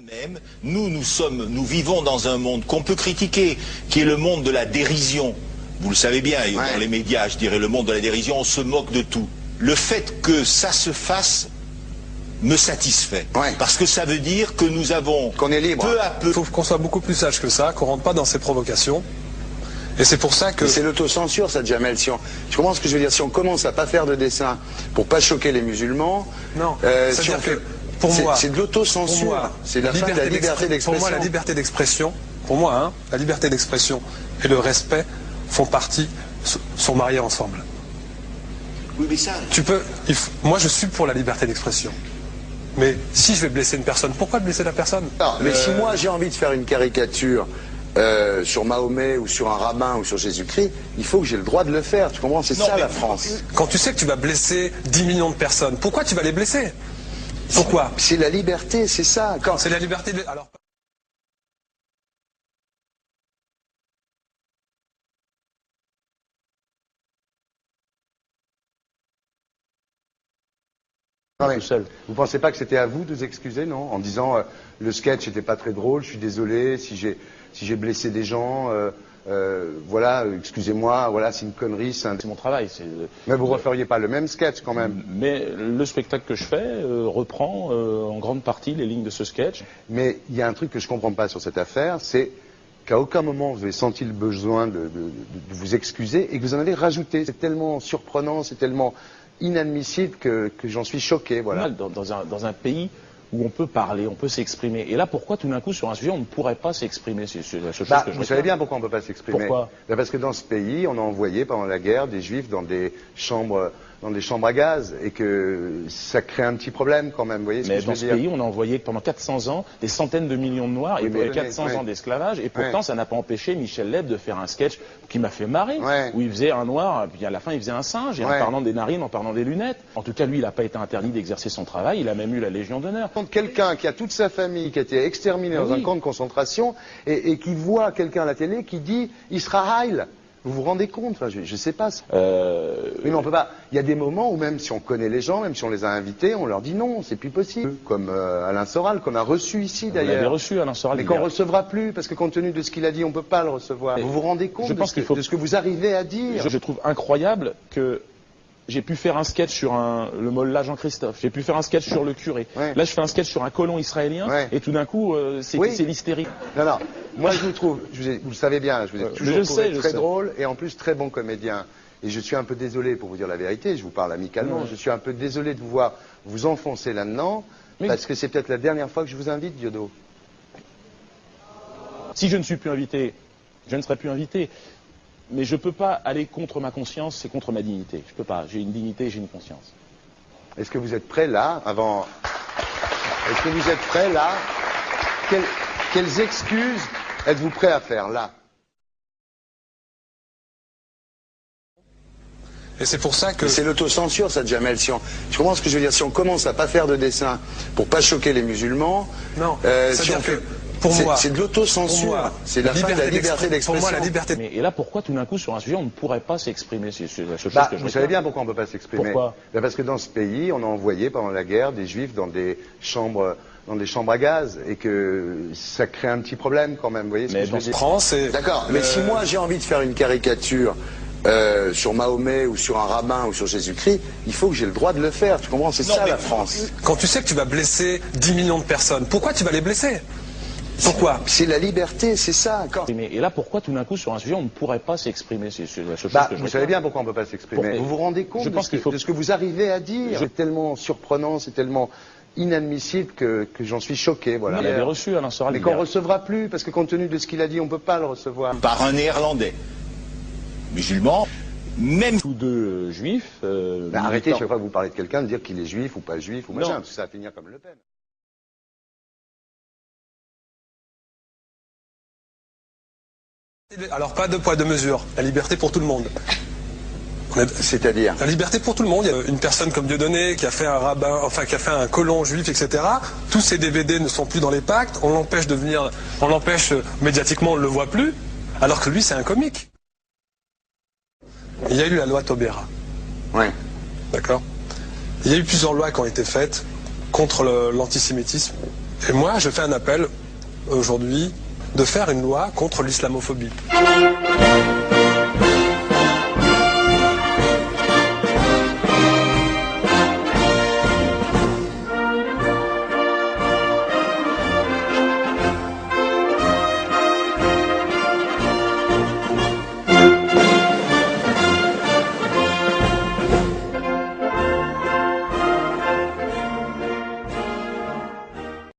Même, nous vivons dans un monde qu'on peut critiquer, qui est le monde de la dérision. Vous le savez bien, dans les médias, je dirais, le monde de la dérision, on se moque de tout. Le fait que ça se fasse me satisfait. Parce que ça veut dire que nous avons, qu'on est libre. Peu à peu... Il faut qu'on soit beaucoup plus sage que ça, qu'on rentre pas dans ces provocations. Et c'est pour ça que... C'est l'autocensure, ça, Jamel. Si on... Tu comprends ce que je veux dire? Si on commence à pas faire de dessin pour pas choquer les musulmans... Non, c'est-à-dire que pour moi... C'est de l'autocensure. C'est la fin de la liberté d'expression. Pour moi, la liberté d'expression, la liberté d'expression et le respect font partie, sont mariés ensemble. Oui, mais ça... Moi, je suis pour la liberté d'expression. Mais si je vais blesser une personne, pourquoi blesser la personne? Non, mais si moi j'ai envie de faire une caricature sur Mahomet ou sur un rabbin ou sur Jésus-Christ, il faut que j'ai le droit de le faire. Tu comprends? C'est ça la France. Quand tu sais que tu vas blesser 10 millions de personnes, pourquoi tu vas les blesser? Pourquoi? C'est la liberté, c'est ça. C'est la liberté de... Alors... Non, mais vous pensez pas que c'était à vous de vous excuser, non? En disant le sketch n'était pas très drôle, je suis désolé si j'ai blessé des gens, voilà, excusez-moi, voilà, c'est une connerie, c'est mon travail. Mais vous referiez pas le même sketch quand même? Mais le spectacle que je fais reprend en grande partie les lignes de ce sketch. Mais il y a un truc que je comprends pas sur cette affaire, c'est qu'à aucun moment vous avez senti le besoin de vous excuser et que vous en avez rajouté. C'est tellement surprenant, c'est tellement inadmissible que j'en suis choqué, voilà. Dans un pays où on peut parler, on peut s'exprimer. Et là, pourquoi tout d'un coup, sur un sujet, on ne pourrait pas s'exprimer? C'est la seule chose que je Vous savez bien pourquoi on ne peut pas s'exprimer. Pourquoi? Parce que dans ce pays, on a envoyé pendant la guerre des juifs dans des chambres à gaz et que ça crée un petit problème quand même, vous voyez ce que je veux dire? Mais dans ce pays, on a envoyé pendant 400 ans des centaines de millions de Noirs et 400 ans d'esclavage et pourtant ça n'a pas empêché Michel Leb de faire un sketch qui m'a fait marrer, où il faisait un Noir, puis à la fin il faisait un singe, et en parlant des narines, en parlant des lunettes. En tout cas, lui, il n'a pas été interdit d'exercer son travail, il a même eu la Légion d'honneur. Quelqu'un qui a toute sa famille, qui a été exterminé dans un camp de concentration et qui voit quelqu'un à la télé qui dit Israël. Vous vous rendez compte? Enfin, je ne sais pas. Mais non, on peut pas. Il y a des moments où même si on connaît les gens, même si on les a invités, on leur dit non, c'est plus possible. Comme Alain Soral, qu'on a reçu ici d'ailleurs. Vous l'avez reçu, Alain Soral. Mais qu'on ne recevra plus, parce que compte tenu de ce qu'il a dit, on ne peut pas le recevoir. Vous vous rendez compte de ce que vous arrivez à dire? Je trouve incroyable que j'ai pu faire un sketch sur le mollah Jean-Christophe, j'ai pu faire un sketch sur le curé. Là, je fais un sketch sur un colon israélien, et tout d'un coup, c'est l'hystérie. Non, non. Moi, je vous trouve, vous le savez bien, je vous ai toujours trouvé très drôle et en plus très bon comédien. Et je suis un peu désolé, pour vous dire la vérité, je vous parle amicalement, je suis un peu désolé de vous voir vous enfoncer là-dedans, parce que c'est peut-être la dernière fois que je vous invite, Diodo. Si je ne suis plus invité, je ne serai plus invité. Mais je ne peux pas aller contre ma conscience, c'est contre ma dignité. Je ne peux pas. J'ai une dignité, j'ai une conscience. Est-ce que vous êtes prêt là, avant... Est-ce que vous êtes prêt là? Quelles excuses êtes-vous prêt à faire là? Et c'est pour ça que... C'est l'autocensure, ça, Jamel. Tu comprends ce que je veux dire? Si on commence à pas faire de dessin pour pas choquer les musulmans... Non, c'est-à-dire que... C'est de l'autocensure, c'est la fin de la liberté d'expression. Pour moi, la liberté... Et là, pourquoi tout d'un coup, sur un sujet, on ne pourrait pas s'exprimer? C'est la seule chose que je Vous savez bien pourquoi on ne peut pas s'exprimer. Pourquoi? Parce que dans ce pays, on a envoyé pendant la guerre des juifs dans des chambres à gaz et que ça crée un petit problème quand même, vous voyez ce que je veux dire? D'accord, mais si moi j'ai envie de faire une caricature sur Mahomet ou sur un rabbin ou sur Jésus-Christ, il faut que j'ai le droit de le faire, tu comprends? C'est ça la France. Quand tu sais que tu vas blesser 10 millions de personnes, pourquoi tu vas les blesser? Pourquoi? C'est la liberté, c'est ça. Et là, pourquoi tout d'un coup, sur un sujet, on ne pourrait pas s'exprimer? C'est la seule chose que je vous savez bien pourquoi on ne peut pas s'exprimer. Vous vous rendez compte de ce que vous arrivez à dire? C'est tellement surprenant, c'est tellement inadmissible que j'en suis choqué, voilà. Vous l'avez reçu, Alain Soral. Mais qu'on ne recevra plus, parce que compte tenu de ce qu'il a dit, on ne peut pas le recevoir. Par un Néerlandais, musulman, même... Tous deux juifs... arrêtez, chaque fois que vous parlez de quelqu'un, de dire qu'il est juif ou pas juif ou machin, parce que ça va finir comme Le Pen. Alors pas de poids, de mesure. La liberté pour tout le monde. C'est-à-dire? La liberté pour tout le monde. Il y a une personne comme Dieudonné qui a fait un rabbin, enfin qui a fait un colon juif, etc. Tous ces DVD ne sont plus dans les pactes. On l'empêche de venir, on l'empêche médiatiquement, on ne le voit plus. Alors que lui, c'est un comique. Il y a eu la loi Taubira. Oui. D'accord. Il y a eu plusieurs lois qui ont été faites contre l'antisémitisme Et moi, je fais un appel aujourd'hui de faire une loi contre l'islamophobie.